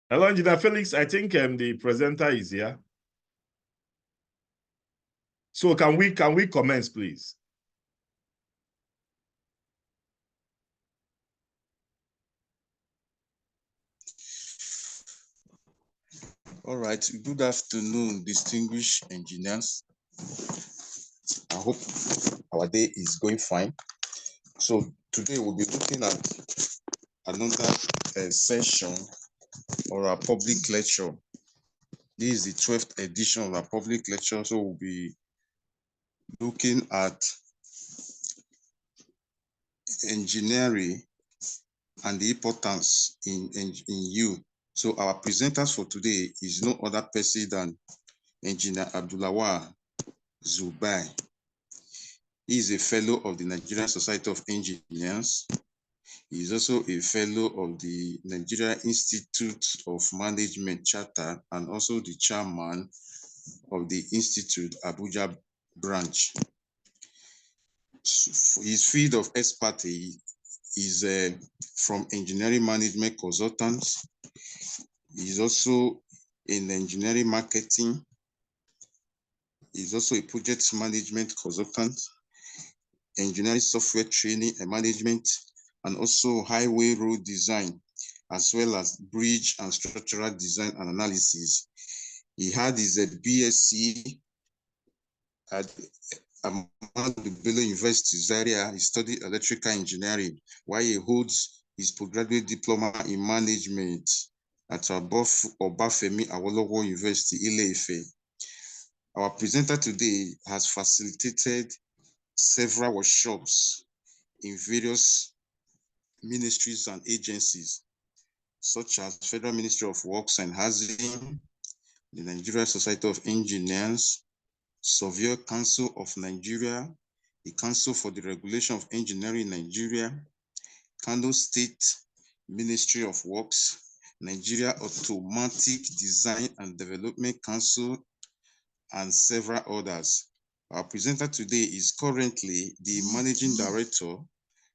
Hello, Engineer Felix. I think the presenter is here. So can we commence, please? All right. Good afternoon, distinguished engineers. I hope our day is going fine. So today we'll be looking at another session or a public lecture. This is the 12th edition of our public lecture. So we'll be looking at engineering and the importance in you. So our presenters for today is no other person than Engineer Abdulawar Zubair. He is a fellow of the Nigerian Society of Engineers. He is also a fellow of the Nigeria Institute of Management Charter and also the chairman of the Institute Abuja branch. His field of expertise is from engineering management consultants. He is also in engineering marketing. He is also a project management consultant, engineering software training and management, and also highway road design, as well as bridge and structural design and analysis. He had his BSc at Ahmadu Bello University, Zaria. He studied electrical engineering, while he holds his postgraduate diploma in management at Obafemi Awolowo University, Ile-Ife. Our presenter today has facilitated several workshops in various ministries and agencies, such as Federal Ministry of Works and Housing, the Nigeria Society of Engineers, Surveyor Council of Nigeria, the Council for the Regulation of Engineering in Nigeria, Kano State Ministry of Works, Nigeria Automatic Design and Development Council, and several others. Our presenter today is currently the Managing Director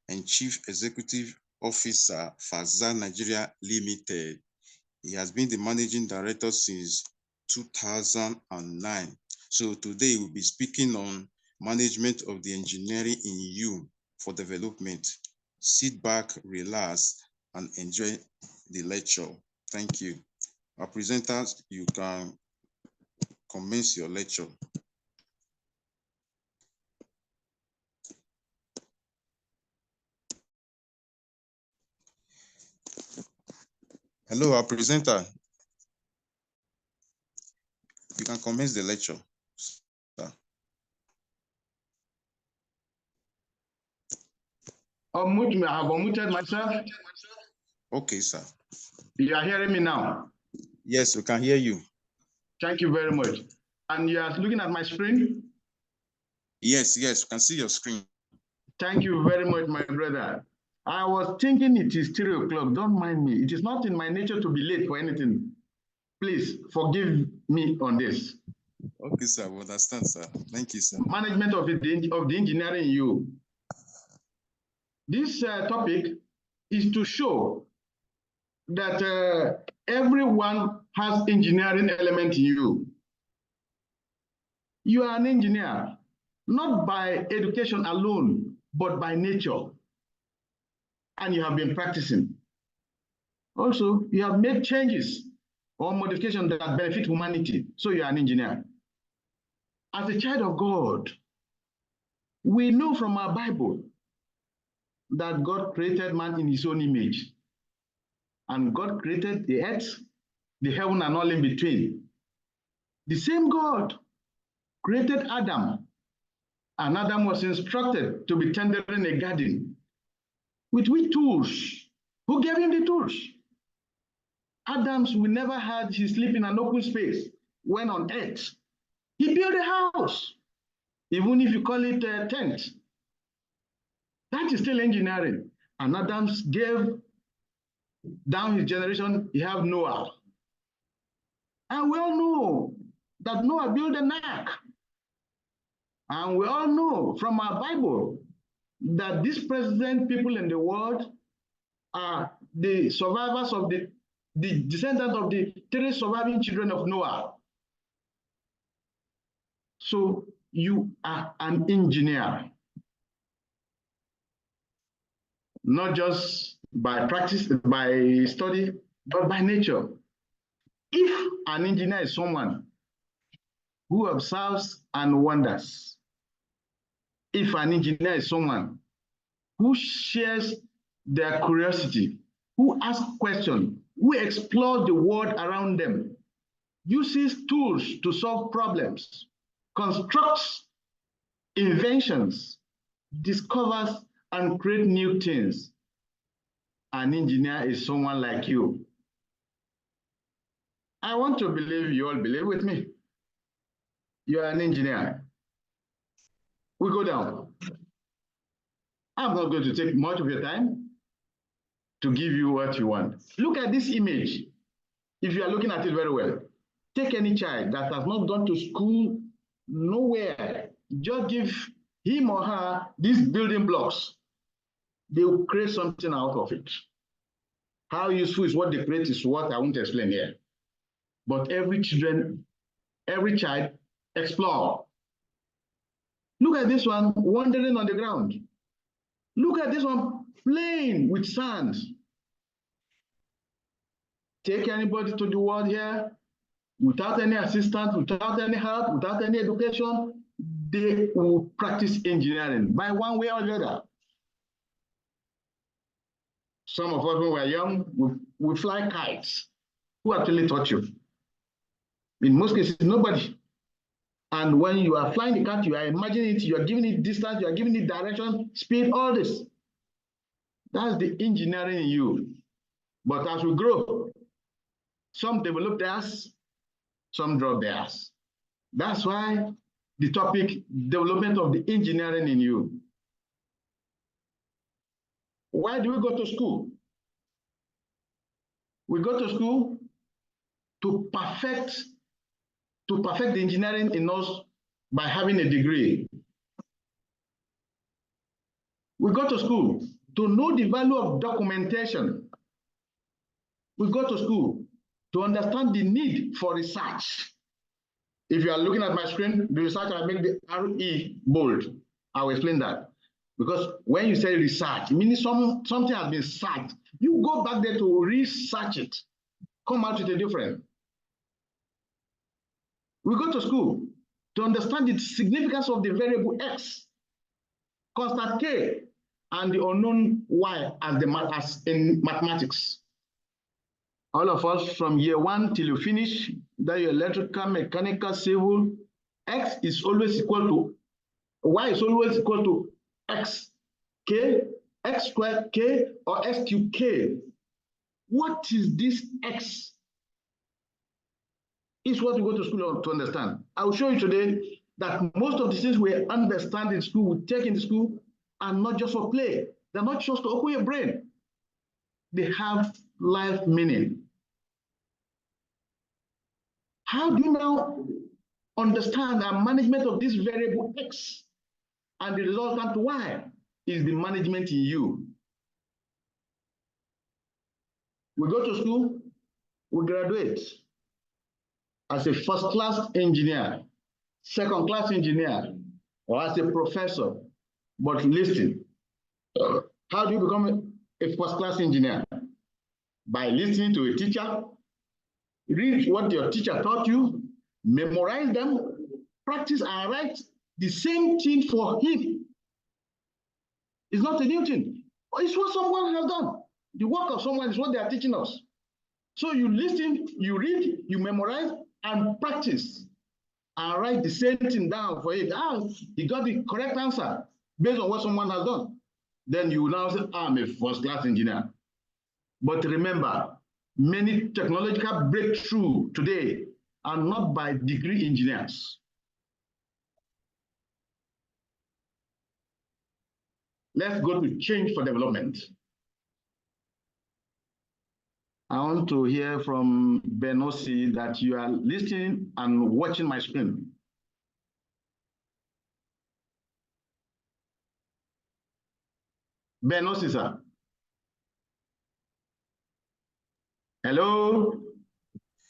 and Chief Executive Officer, Fnse Nigeria Limited. He has been the Managing Director since 2009. So today we'll be speaking on management of the engineering in you for development. Sit back, relax, and enjoy the lecture. Thank you. Our presenters, you can commence your lecture. Hello, our presenter. You can commence the lecture. Unmute me. I have unmuted myself. Okay, sir. You are hearing me now? Yes, we can hear you. Thank you very much. And you are looking at my screen? Yes, we can see your screen. Thank you very much, my brother. I was thinking it is 3 o'clock. Don't mind me. It is not in my nature to be late for anything. Please forgive me on this. Okay, sir. We understand, sir. Thank you, sir. Management of the engineering you. This topic is to show that everyone has engineering element in you. You are an engineer, not by education alone, but by nature. And you have been practicing. Also, you have made changes or modifications that benefit humanity. So you are an engineer. As a child of God, we know from our Bible that God created man in his own image. And God created the earth, the heaven, and all in between. The same God created Adam, and Adam was instructed to be tendering a garden. With which tools? Who gave him the tools? Adams will never had his sleep in an open space when on earth. He built a house, even if you call it a tent. That is still engineering. And Adams gave down his generation, he have Noah. And we all know that Noah built an ark. And we all know from our Bible that these present people in the world are the survivors of the the descendant of the 3 surviving children of Noah. So you are an engineer, not just by practice, by study, but by nature. If an engineer is someone who observes and wonders, if an engineer is someone who shares their curiosity, who asks questions, who explores the world around them, uses tools to solve problems, constructs inventions, discovers and creates new things, an engineer is someone like you. I want to believe you all believe with me. You are an engineer. We go down. I'm not going to take much of your time to give you what you want. Look at this image. If you are looking at it very well, take any child that has not gone to school, nowhere, just give him or her these building blocks. They will create something out of it. How useful is what they create is what I won't explain here. But every child explore. Look at this one wandering on the ground. Look at this one playing with sand. Take anybody to the world here, without any assistance, without any help, without any education, they will practice engineering by one way or the other. Some of us, when we were young, we fly kites. Who actually taught you? In most cases, nobody. And when you are flying the kite, you are imagining it, you are giving it distance, you are giving it direction, speed, all this. That's the engineering in you. But as we grow, some develop theirs, some drop theirs. That's why the topic, development of the engineering in you. Why do we go to school? We go to school to perfect the engineering in us by having a degree. We go to school to know the value of documentation. We go to school to understand the need for research. If you are looking at my screen, the research, I make the RE bold. I will explain that. Because when you say research, it means something has been searched. You go back there to research it, come out with a different. We go to school to understand the significance of the variable x, constant k, and the unknown y as in mathematics. All of us from year 1 till you finish, that your electrical, mechanical, civil, x is always equal to, y is always equal to x, k, x squared k, or x cubed k. What is this x? Is what we go to school to understand. I will show you today that most of the things we understand in school, we take in school, are not just for play. They're not just to open your brain. They have life meaning. How do you now understand the management of this variable x and the resultant y is the management in you? We go to school, we graduate as a first-class engineer, second-class engineer, or as a professor. But listen, how do you become a first-class engineer? By listening to a teacher, read what your teacher taught you, memorize them, practice and write the same thing for him. It's not a new thing. It's what someone has done. The work of someone is what they are teaching us. So you listen, you read, you memorize, and practice, and write the same thing down for it. He got the correct answer based on what someone has done. Then you will now say, I'm a first-class engineer. But remember, many technological breakthroughs today are not by degree engineers. Let's go to change for development. I want to hear from Fnse that you are listening and watching my screen. Fnse, sir. Hello?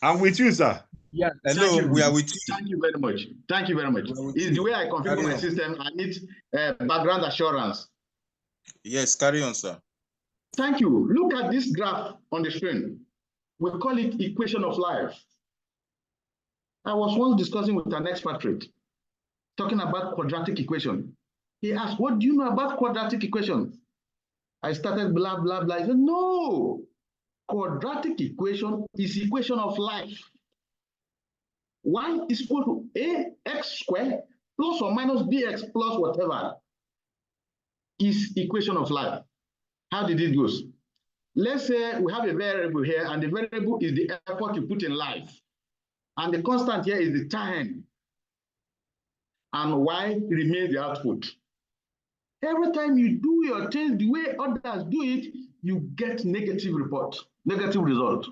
I'm with you, sir. Yeah, hello, we are with you. Thank you very much. Thank you very much. It's the way I configure my system. I need background assurance. Yes, carry on, sir. Thank you. Look at this graph on the screen. We call it equation of life. I was once discussing with an expatriate, talking about quadratic equation. He asked, what do you know about quadratic equation? I started blah, blah, blah. He said, no, quadratic equation is equation of life. Y is equal to ax squared plus or minus bx plus whatever is equation of life. How did it go? Let's say we have a variable here, and the variable is the effort you put in life. And the constant here is the time. And y remains the output. Every time you do your things the way others do it, you get negative report, negative result.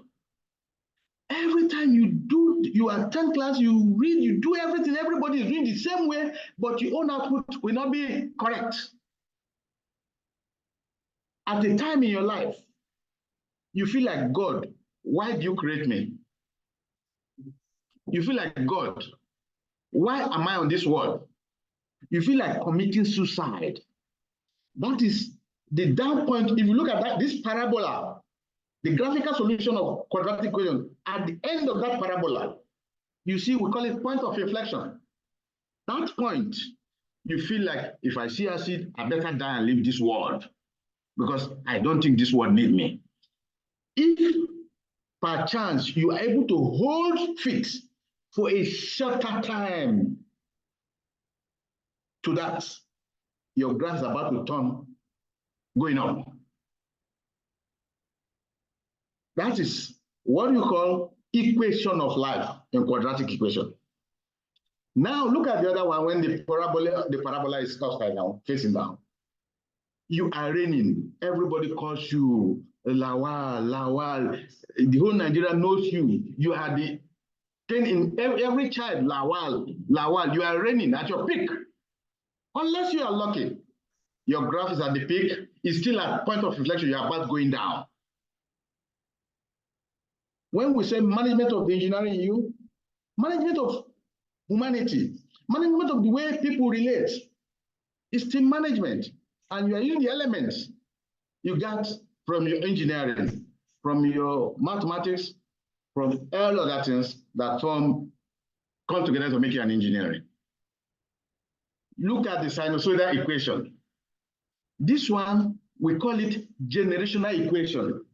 Every time you attend class, you read, you do everything, everybody is doing the same way, but your own output will not be correct. At a time in your life, you feel like, God, why do you create me? You feel like, God, why am I on this world? You feel like committing suicide. That is the down point. If you look at this parabola, the graphical solution of quadratic equation, at the end of that parabola, you see, we call it point of inflection. That point, you feel like, if I see acid, I better die and leave this world because I don't think this world needs me. If perchance you are able to hold fixed for a shorter time to that, your graph is about to turn going up. That is what you call equation of life in quadratic equation. Now look at the other one when the parabola is upside down, facing down. You are raining. Everybody calls you Lawal, Lawal. The whole Nigeria knows you. You are the thing in every child, Lawal, Lawal. You are raining at your peak. Unless you are lucky, your graph is at the peak. It's still at point of inflection. You are about going down. When we say management of the engineering in you, management of humanity, management of the way people relate, is team management. And you are using the elements you got from your engineering, from your mathematics, from all other things that come together to make you an engineering. Look at the sinusoidal equation. This one, we call it generational equation.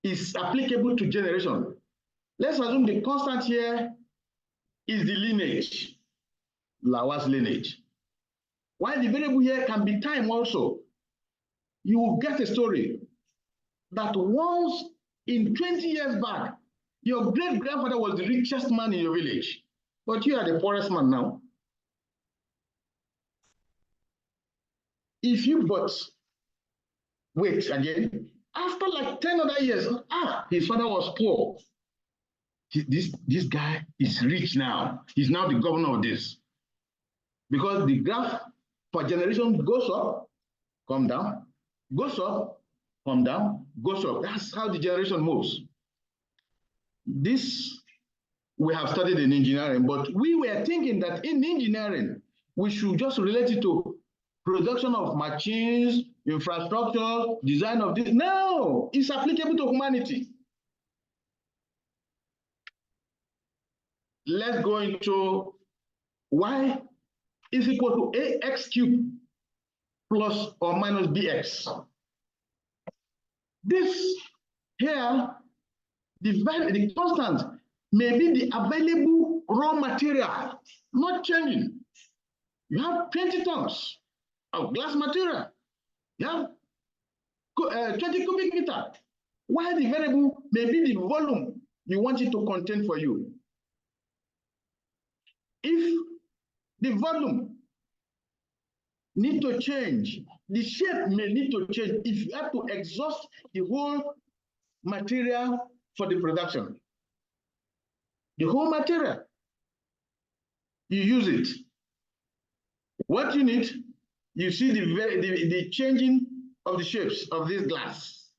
It's applicable to generation. Let's assume the constant here is the lineage, Lawal's lineage. While the variable here can be time also. You will get a story that once in 20 years back, your great-grandfather was the richest man in your village, but you are the poorest man now. If you but wait again, after like 10 other years, his father was poor. This guy is rich now. He's now the governor of this. Because the graph for generation goes up, come down, goes up, come down, goes up. That's how the generation moves. This we have studied in engineering, but we were thinking that in engineering, we should just relate it to production of machines, infrastructure, design of this. No, it's applicable to humanity. Let's go into y is equal to ax cubed plus or minus bx. This here, the constant may be the available raw material, not changing. You have 20 tons of glass material. You have 20 cubic meter. While the variable may be the volume you want it to contain for you. If the volume need to change, the shape may need to change if you have to exhaust the whole material for the production. The whole material, you use it. What you need, you see the changing of the shapes of this glass.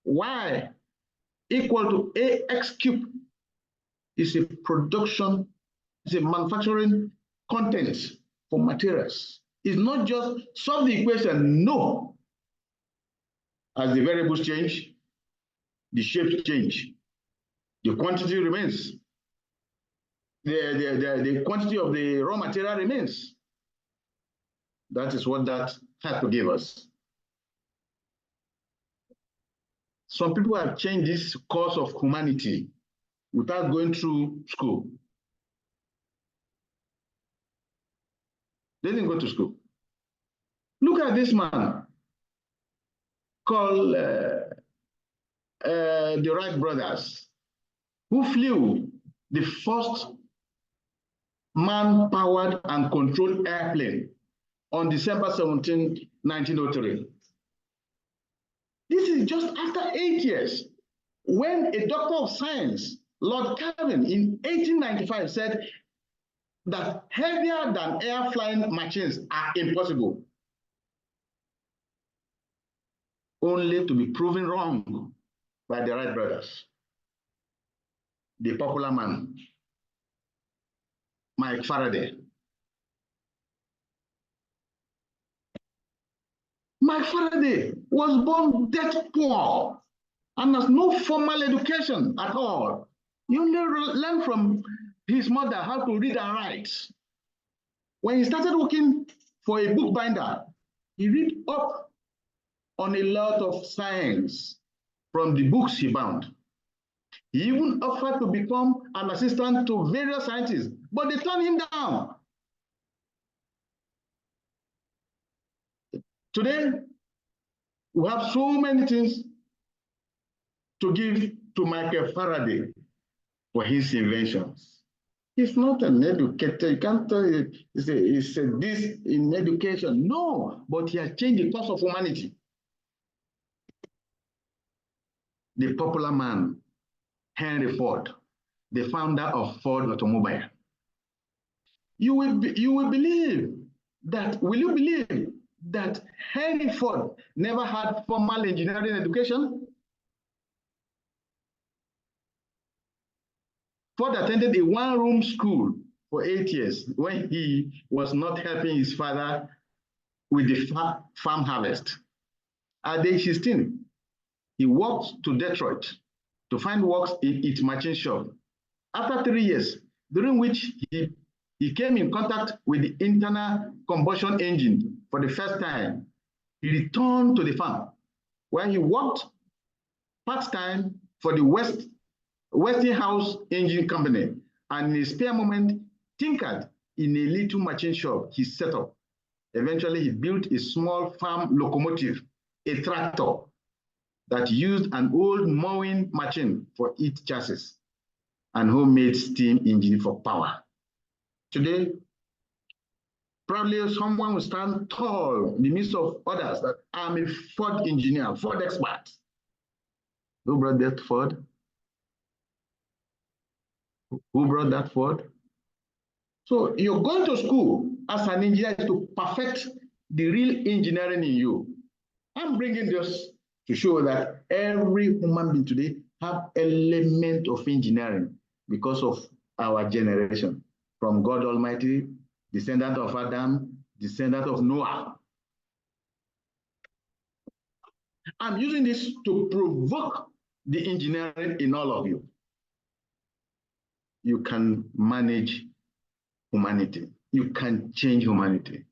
Y equal to AX cube is a production, is a manufacturing content for materials. It's not just solve the equation, no. As the variables change, the shapes change, the quantity remains. The quantity of the raw material remains. That is what that had to give us. Some people have changed this course of humanity without going through school. They didn't go to school. Look at this man called the Wright brothers, who flew the first man-powered and controlled airplane on December 17, 1903. This is just after 8 years, when a doctor of science, Lord Kelvin, in 1895 said that heavier than air flying machines are impossible, only to be proven wrong by the Wright brothers. The popular man, Mike Faraday. Mike Faraday was born dirt poor and has no formal education at all. He only learned from his mother how to read and write. When he started working for a bookbinder, he read up on a lot of science from the books he bound. He even offered to become an assistant to various scientists, but they turned him down. Today, we have so many things to give to Michael Faraday for his inventions. He's not an educator. You can't tell he's a this in education. No, but he has changed the course of humanity. The popular man, Henry Ford, the founder of Ford Automobile. Will you believe that Henry Ford never had formal engineering education? Ford attended a one-room school for 8 years when he was not helping his father with the farm harvest. At age 16, he walked to Detroit to find work in its machine shop. After 3 years, during which he came in contact with the internal combustion engine for the first time, he returned to the farm, where he worked part-time for the Westinghouse Engine Company, and in his spare moment, tinkered in a little machine shop he set up. Eventually, he built a small farm locomotive, a tractor, that used an old mowing machine for its chassis and homemade steam engine for power. Today, probably someone will stand tall in the midst of others that I'm a Ford engineer, Ford expert. Who brought that Ford? Who brought that Ford? So you're going to school as an engineer to perfect the real engineering in you. I'm bringing this to show that every human being today have element of engineering because of our generation, from God Almighty, descendant of Adam, descendant of Noah. I'm using this to provoke the engineering in all of you. You can manage humanity. You can change humanity.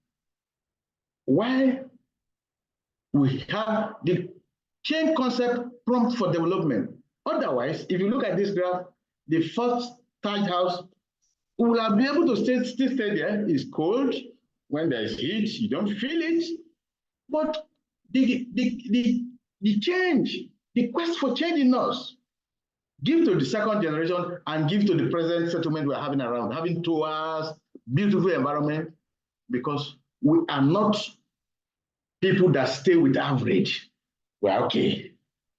Why we have the change concept prompt for development. Otherwise, if you look at this graph, the first Taj house will have been able to still stay there. It's cold. When there's heat, you don't feel it. But the change, the quest for change in us, give to the second generation and give to the present settlement we're having around, having tours, beautiful environment, because we are not people that stay with average. We're okay,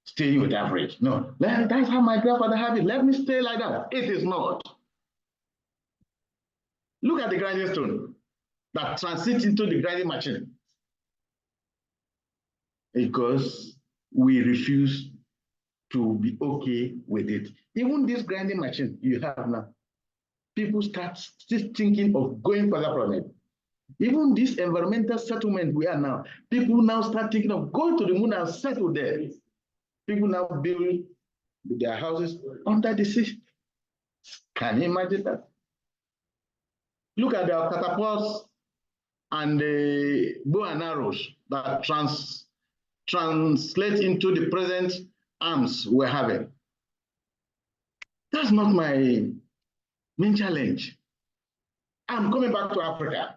staying with average. No, that's how my grandfather had it. Let me stay like that. It is not. Look at the grinding stone that transits into the grinding machine. Because we refuse to be okay with it. Even this grinding machine you have now, people start still thinking of going further from it. Even this environmental settlement we are now, people now start thinking of going to the moon and settle there. People now build their houses under the sea. Can you imagine that? Look at the catapults and the bow and arrows that translate into the present arms we're having. That's not my main challenge. I'm coming back to Africa,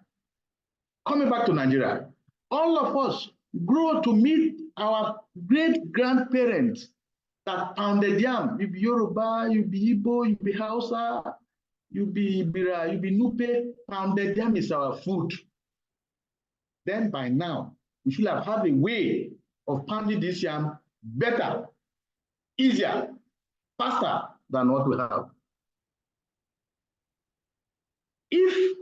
coming back to Nigeria. All of us grow to meet our great-grandparents that pounded yam. You be Yoruba, you be Igbo, you be Hausa, you be Bira, you be Nupe. Pounded yam is our food. Then by now, we should have had a way of pounding this yam better, easier, faster than what we have. If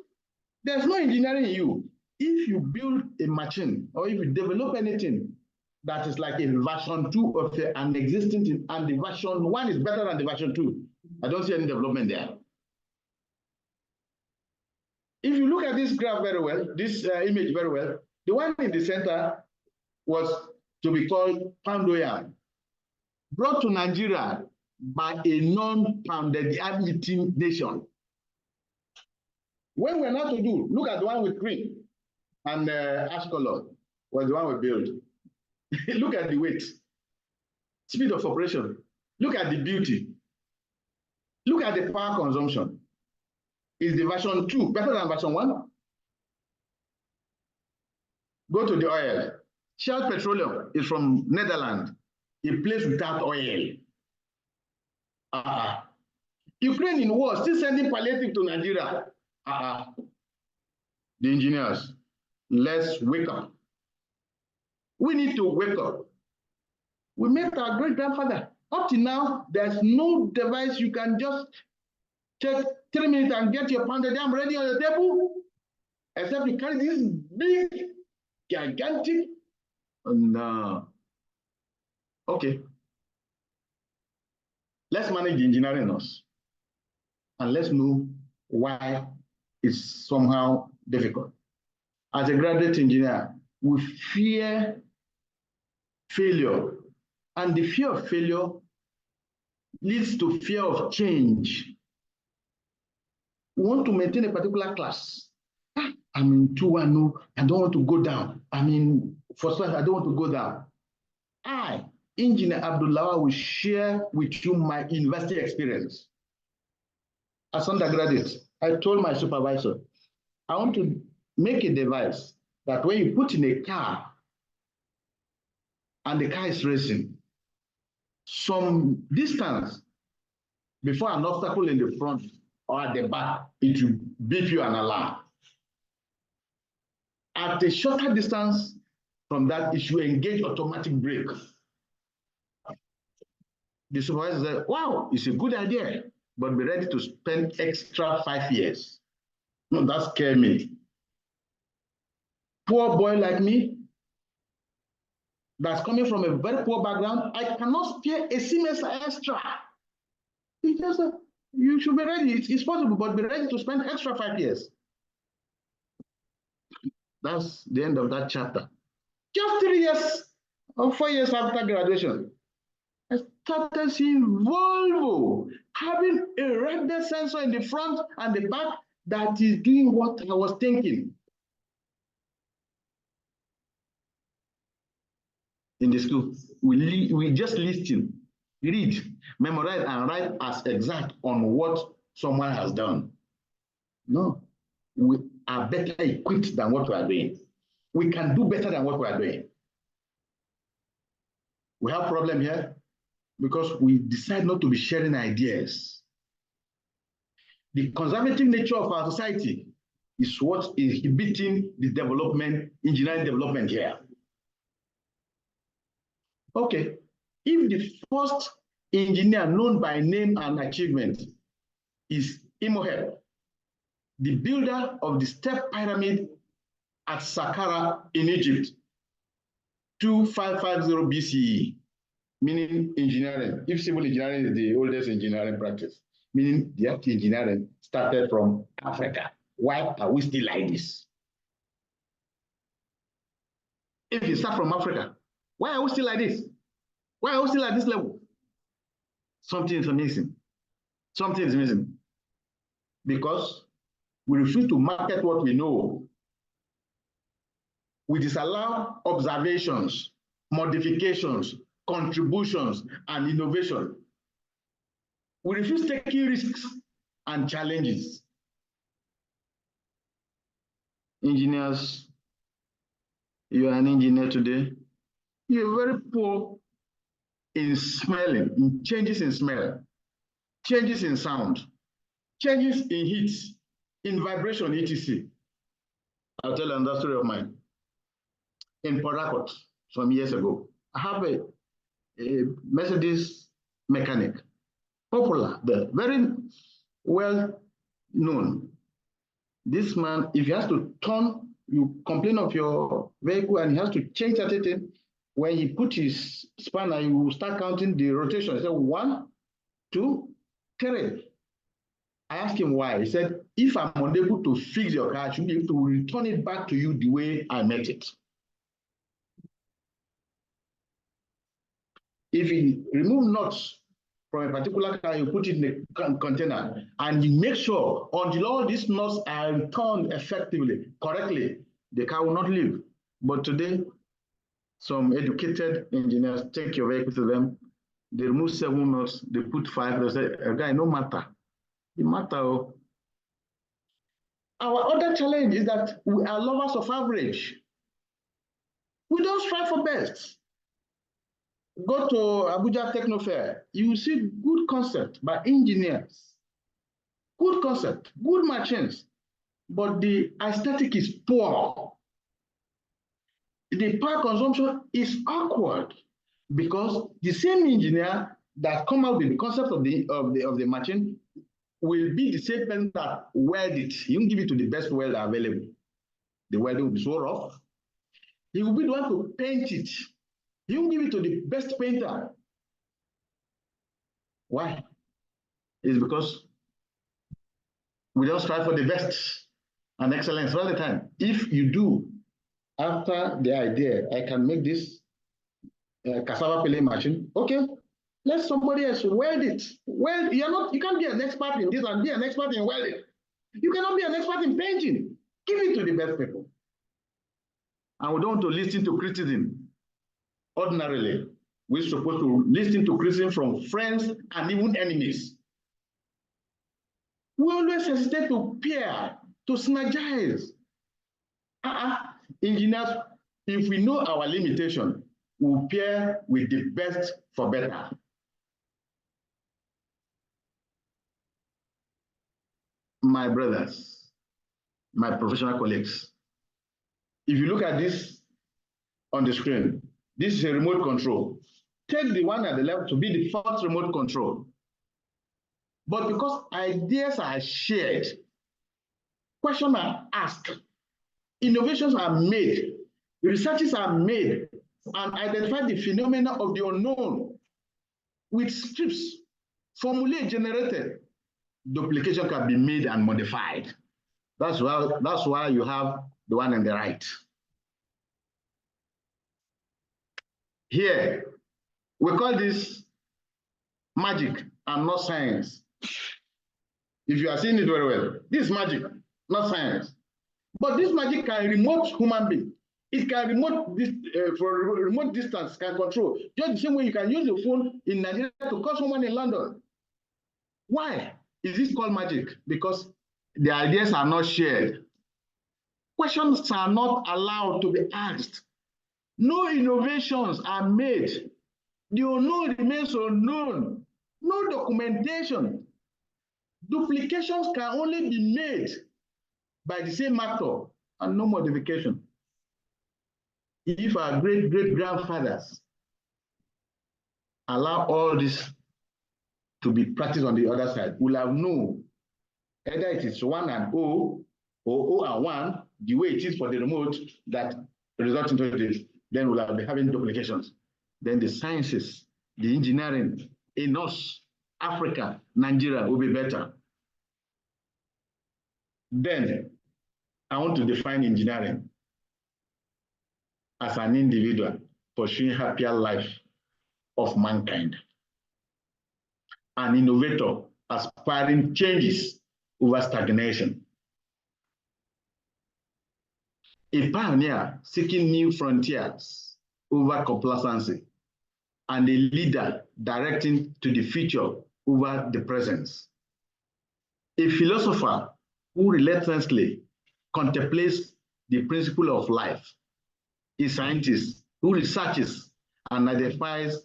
there's no engineering in you, if you build a machine or if you develop anything that is like a version 2 of an existing thing, and the version 1 is better than the version 2, I don't see any development there. If you look at this graph very well, this image very well, the one in the center was to be called pounded yam, brought to Nigeria by a non-pounded yam eating nation. When we're not to do, look at the one with green and ash color was the one we built. Look at the weight, speed of operation. Look at the beauty. Look at the power consumption. Is the version 2 better than version 1? Go to the oil. Shell Petroleum is from Netherlands, a place without oil. Ukraine in war, still sending palliative to Nigeria. The engineers, let's wake up. We need to wake up. We met our great-grandfather. Up to now, there's no device you can just take 3 minutes and get your pounded yam ready on the table, except you carry this big, gigantic, and okay. Let's manage the engineering us, and let's know why it's somehow difficult. As a graduate engineer, we fear failure, and the fear of failure leads to fear of change. We want to maintain a particular class. I'm in 210, I don't want to go down. I'm in first class, I don't want to go down. I, Engineer Abdullah, will share with you my university experience. As undergraduate, I told my supervisor, I want to make a device that when you put in a car and the car is racing, some distance before an obstacle in the front or at the back, it will beep you an alarm. At a shorter distance from that, it should engage automatic brake. The supervisor said, wow, it's a good idea, but be ready to spend extra 5 years. No, that scared me. Poor boy like me, that's coming from a very poor background, I cannot spare a semester extra. He just said, you should be ready. It's possible, but be ready to spend extra 5 years. That's the end of that chapter. Just 3 years or 4 years after graduation, I started seeing Volvo having a radar sensor in the front and the back that is doing what I was thinking. In the school, we just listen, read, memorize, and write as exact on what someone has done. No, we are better equipped than what we are doing. We can do better than what we are doing. We have a problem here because we decide not to be sharing ideas. The conservative nature of our society is what is inhibiting the development, engineering development here. Okay, if the first engineer known by name and achievement is Imoheb, the builder of the step pyramid at Saqqara in Egypt, 2550 BCE, meaning engineering. If civil engineering is the oldest engineering practice, meaning the earth engineering started from Africa. Why are we still like this? If you start from Africa, why are we still like this? Why are we still at this level? Something is missing. Something is missing. Because we refuse to market what we know. We disallow observations, modifications, contributions, and innovation. We refuse taking risks and challenges. Engineers, you are an engineer today, you're very poor in smelling, in changes in smell, changes in sound, changes in heat, in vibration, etc. I'll tell you another story of mine. In Port Harcourt, some years ago, I have a Mercedes mechanic, popular there, very well known. This man, if he has to turn, you complain of your vehicle and he has to change that thing, when he put his spanner, you will start counting the rotation. He said 1, 2, 3. I asked him why. He said, if I'm unable to fix your car, I should be able to return it back to you the way I met it. If you remove nuts from a particular car, you put it in a container, and you make sure until all these nuts are returned effectively, correctly, the car will not leave. But today, some educated engineers take your vehicle to them, they remove 7 nuts, they put 5, they say, guy, no matter. It matter. Our other challenge is that we are lovers of average. We don't strive for best. Go to Abuja Techno Fair, you will see good concept by engineers, good concept, good machines, but the aesthetic is poor. The power consumption is awkward because the same engineer that come out with the concept of the machine will be the same person that weld it. He won't give it to the best welder available. The welding will be so rough. He will be the one to paint it. He won't give it to the best painter. Why? It's because we don't strive for the best and excellence all the time. If you do, after the idea, I can make this cassava peeling machine, okay, let somebody else weld it. Well, you can't be an expert in this and be an expert in welding. You cannot be an expert in painting. Give it to the best people. And we don't want to listen to criticism. Ordinarily, we're supposed to listen to criticism from friends and even enemies. We always hesitate to peer, to synergize. Engineers, if we know our limitation, we'll pair with the best for better. My brothers, my professional colleagues, if you look at this on the screen, this is a remote control. Take the one at the left to be the first remote control. But because ideas are shared, questions are asked, innovations are made, researches are made, and identify the phenomena of the unknown with scripts, formulae generated, duplication can be made and modified. That's why you have the one on the right. Here, we call this magic and not science. If you are seeing it very well, this is magic, not science. But this magic can remote human being. It can remote this for remote distance, can control. Just the same way you can use your phone in Nigeria to call someone in London. Why is this called magic? Because the ideas are not shared. Questions are not allowed to be asked. No innovations are made. The unknown remains unknown. No documentation. Duplications can only be made by the same actor and no modification. If our great-great-grandfathers allow all this to be practiced on the other side, we'll have known either it is 1 and 0 or 0 and 1, the way it is for the remote that results into this, then we'll have been having duplications. Then the sciences the engineering in us, Africa, Nigeria will be better. Then I want to define engineering as an individual pursuing happier life of mankind. An innovator aspiring changes over stagnation. A pioneer seeking new frontiers over complacency, and a leader directing to the future over the present. A philosopher who relentlessly contemplates the principle of life. A scientist who researches and identifies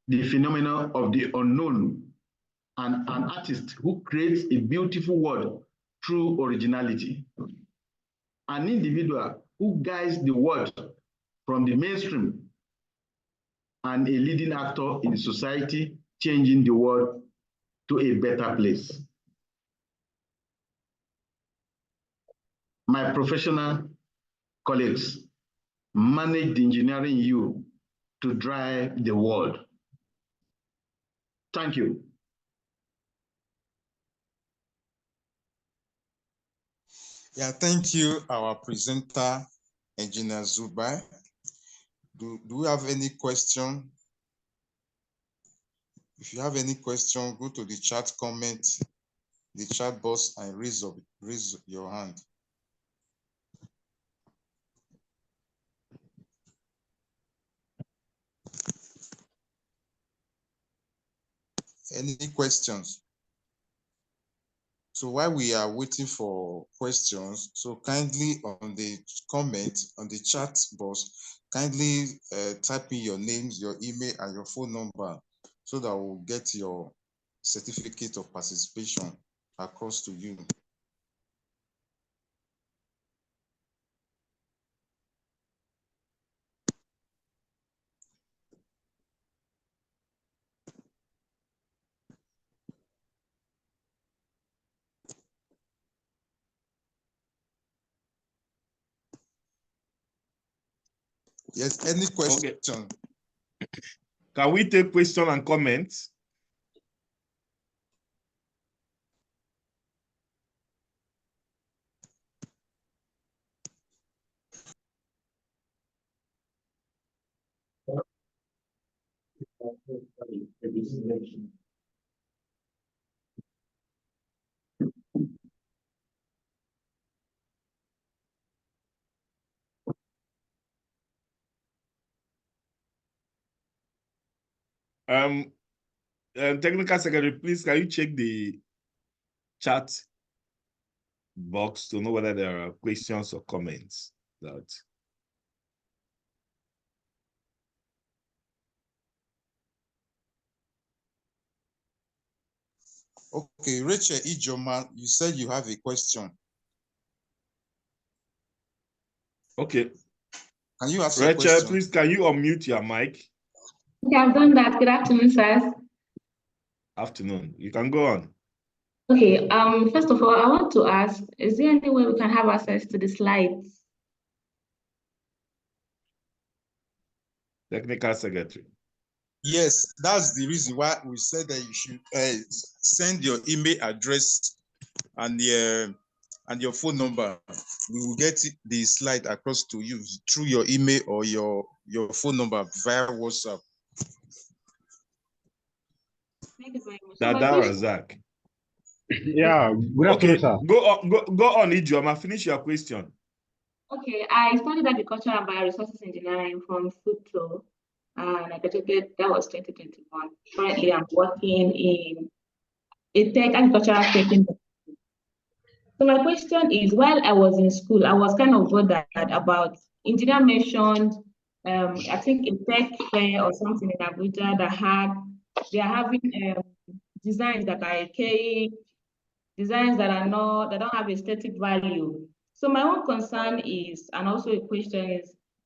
the phenomena of the unknown, and an artist who creates a beautiful world through originality. An individual who guides the world from the mainstream, and a leading actor in society, changing the world to a better place. My professional colleagues, manage the engineering you to drive the world. Thank you. Yeah, thank you, our presenter, Engineer Zubair. Do we have any question? If you have any question, go to the chat comment, the chat box, and raise your hand. Any questions? So while we are waiting for questions, so kindly on the comment, on the chat box, kindly type in your names, your email, and your phone number so that we'll get your certificate of participation across to you. Yes, any question? Okay. Can we take question and comments? Technical secretary, please, can you check the chat box to know whether there are questions or comments? Okay, Rachel Ijoma, you said you have a question. Okay. Can you ask Rachel, your question? please, can you unmute your mic? Okay, I've done that. Good afternoon, sirs. Afternoon. You can go on. Okay, first of all, I want to ask, is there any way we can have access to the slides? Technical secretary. Yes, that's the reason why we said that you should send your email address and your phone number. We will get the slide across to you through your email or your phone number via WhatsApp. Thank you very much. Dada Razak. Yeah, good afternoon, sir. Go on, Ijoma. Finish your question. Okay, I studied agriculture and bioresources engineering from FUTO, and I graduated, that was 2021. Currently, I'm working in a agricultural tech industry. So my question is, while I was in school, I was kind of bothered about engineer mentioned, I think a tech fair or something in Abuja they are having designs that are archaic, designs that don't have aesthetic value. So my own concern is, and also a question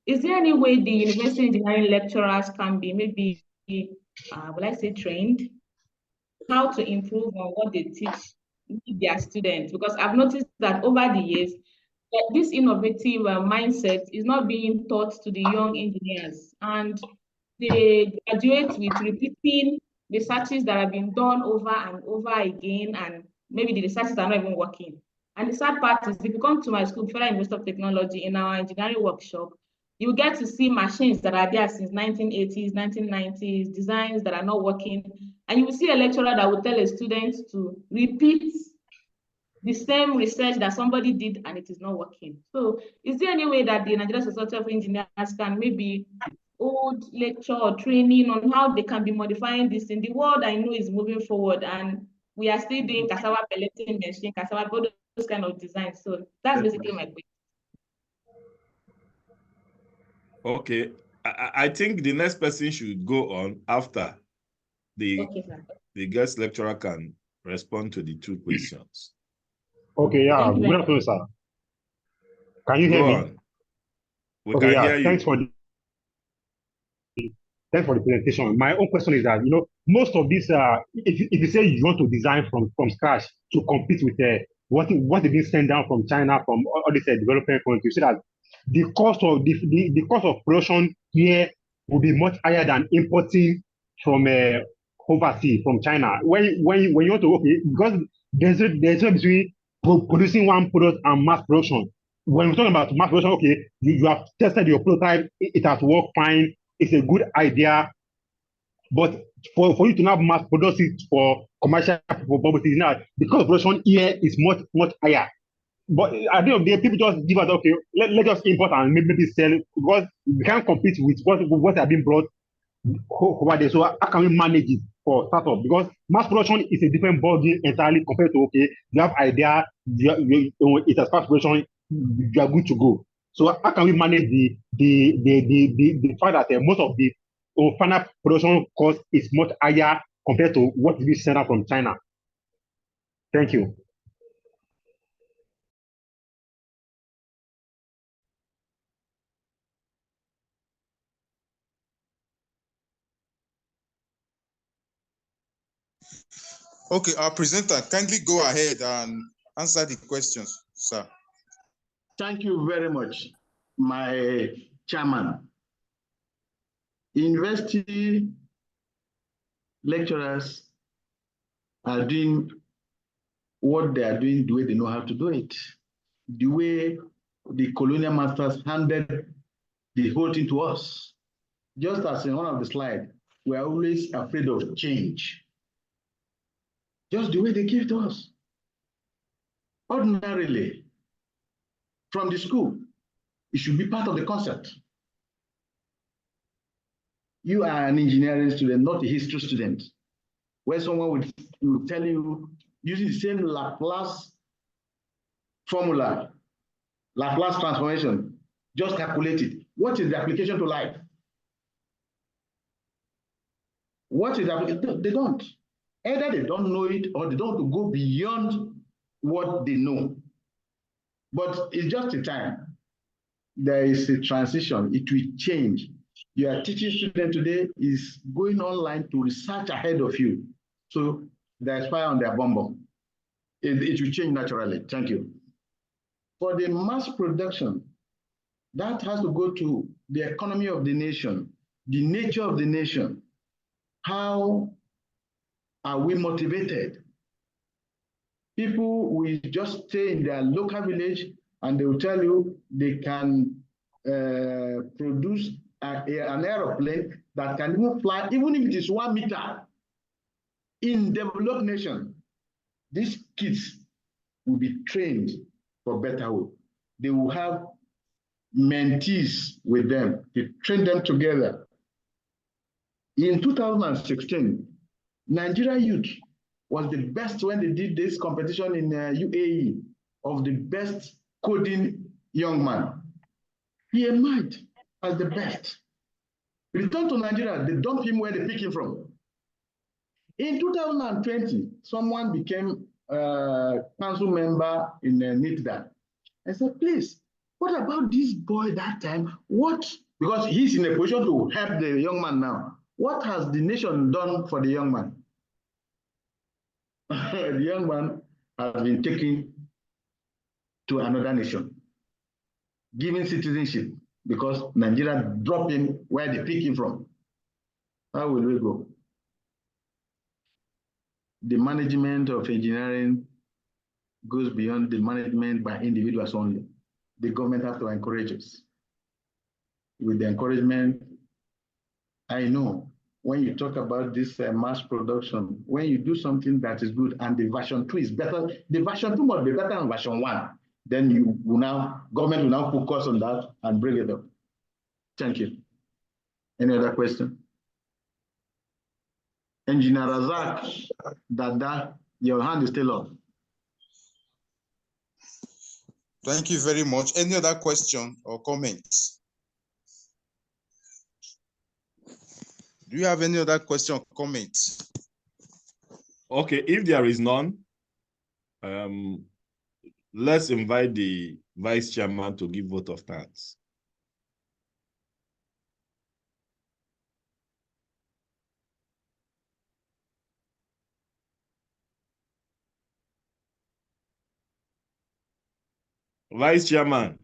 is there any way the university engineering lecturers can be maybe, will I say trained, how to improve on what they teach their students? Because I've noticed that over the years, that this innovative mindset is not being taught to the young engineers. And they graduate with repeating researches that have been done over and over again, and maybe the researches are not even working. And the sad part is, if you come to my school, Federal University of Technology, in our engineering workshop, you get to see machines that are there since 1980s, 1990s, designs that are not working. And you will see a lecturer that will tell a student to repeat the same research that somebody did and it is not working. So is there any way that the Nigerian Society of Engineers can maybe hold lecture or training on how they can be modifying this? In the world, I know is moving forward, and we are still doing cassava pelleting machine, cassava, all those kind of designs. So that's basically my question. Okay, I think the next person should go on after the guest lecturer can respond to the two questions. Okay, yeah, good afternoon, sir. Can you hear me? We can hear you. Thanks for the presentation. My own question is that, most of this, if you say you want to design from scratch to compete with what is being sent down from China, from all these developing countries, you see that the cost of the cost of production here will be much higher than importing from overseas, from China. When you want to, because there's a between producing one product and mass production. When we're talking about mass production, you have tested your prototype, it has worked fine, it's a good idea, but for you to now mass produce it for commercial purposes now, the cost of production here is much higher. But at the end of the day, people just give us, let us import and maybe sell, because we can't compete with what have been brought over there. So how can we manage it for startup? Because mass production is a different ballgame entirely compared to, you have idea, it has mass production, you are good to go. So how can we manage the fact that most of the final production cost is much higher compared to what is sent out from China? Thank you. Okay, our presenter, kindly go ahead and answer the questions, sir. Thank you very much, my chairman. University lecturers are doing what they are doing the way they know how to do it. The way the colonial masters handed the whole thing to us. Just as in one of the slides, we are always afraid of change. Just the way they give to us. Ordinarily, from the school, it should be part of the concept. You are an engineering student, not a history student, where someone will tell you, using the same Laplace formula, Laplace transformation, just calculate it. What is the application to life? What is that? They don't. Either they don't know it or they don't want to go beyond what they know. But it's just a time. There is a transition. It will change. Your teaching student today is going online to research ahead of you. So there's fire on their bum. It will change naturally. Thank you. For the mass production, that has to go to the economy of the nation, the nature of the nation. How are we motivated? People will just stay in their local village and they will tell you they can produce an aeroplane that can even fly, even if it is 1 meter. In developed nation, these kids will be trained for better work. They will have mentees with them. They train them together. In 2016, Nigeria youth was the best when they did this competition in UAE of the best coding young man. He emerged as the best. Returned to Nigeria, they dumped him where they picked him from. In 2020, someone became a council member in NITDA. I said, please, what about this boy that time? Because he's in a position to help the young man now. What has the nation done for the young man? The young man has been taken to another nation, given citizenship, because Nigeria dropped him where they pick him from. How will we go? The management of engineering goes beyond the management by individuals only. The government has to encourage us. With the encouragement, I know when you talk about this mass production, when you do something that is good and the version 2 is better, the version 2 must be better than version 1. Then you will now, government will now focus on that and bring it up. Thank you. Any other question? Engineer Razak, Dada, your hand is still up. Thank you very much. Any other question or comments? Do you have any other question or comments? Okay, if there is none, let's invite the vice chairman to give vote of thanks. Vice chairman.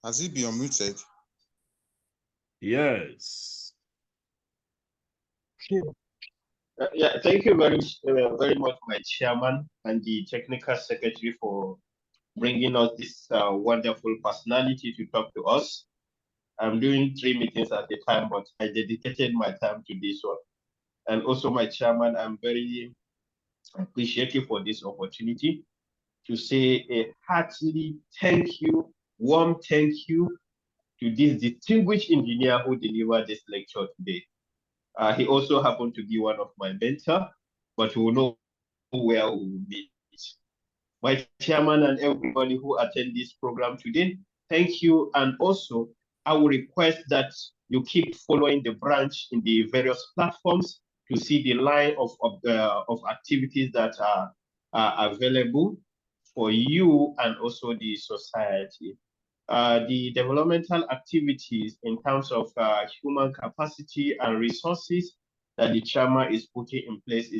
Has he been unmuted? Yes. Yeah, thank you very much, my chairman and the technical secretary, for bringing us this wonderful personality to talk to us. I'm doing 3 meetings at a time, but I dedicated my time to this one. And also, my chairman, I'm very appreciative for this opportunity to say a hearty thank you, warm thank you to this distinguished engineer who delivered this lecture today. He also happened to be one of my mentors, but we will know where we will meet. My chairman and everybody who attend this program today, thank you. And also, I will request that you keep following the branch in the various platforms to see the line of activities that are available for you and also the society. The developmental activities in terms of human capacity and resources that the chairman is putting in place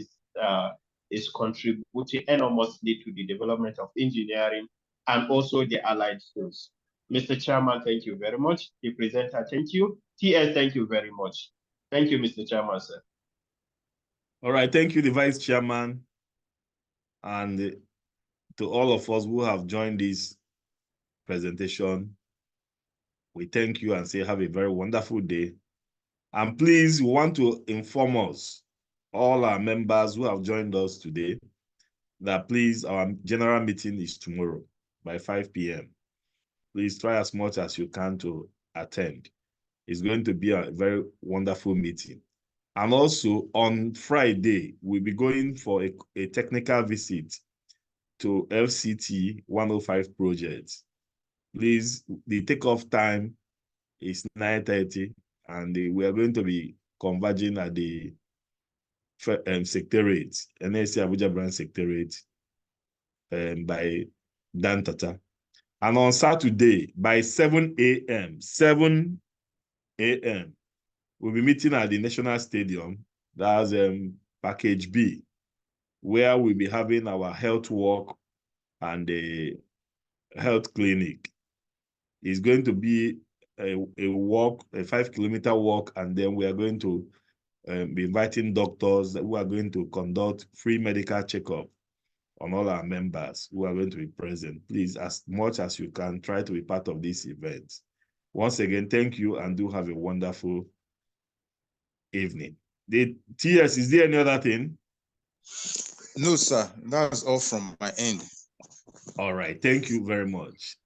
is contributing enormously to the development of engineering and also the allied fields. Mr. Chairman, thank you very much. The presenter, thank you. TS, thank you very much. Thank you, Mr. Chairman, sir. All right, thank you, the vice chairman, and to all of us who have joined this presentation. We thank you and say have a very wonderful day. And please, we want to inform us, all our members who have joined us today, that please, our general meeting is tomorrow by 5 p.m. Please try as much as you can to attend. It's going to be a very wonderful meeting. And also on Friday, we'll be going for a technical visit to FCT 105 projects. Please, the takeoff time is 9:30, and we are going to be converging at the secretariat, NSC Abuja branch secretariat, by Dan Tata. And on Saturday, by 7 a.m., 7 a.m., we'll be meeting at the National Stadium. That's Package B, where we'll be having our health walk and a health clinic. It's going to be a walk, a 5-kilometer walk, and then we are going to be inviting doctors who are going to conduct free medical checkup on all our members who are going to be present. Please, as much as you can, try to be part of this event. Once again, thank you, and do have a wonderful evening. The TS, is there any other thing? No, sir. That's all from my end. All right. Thank you very much.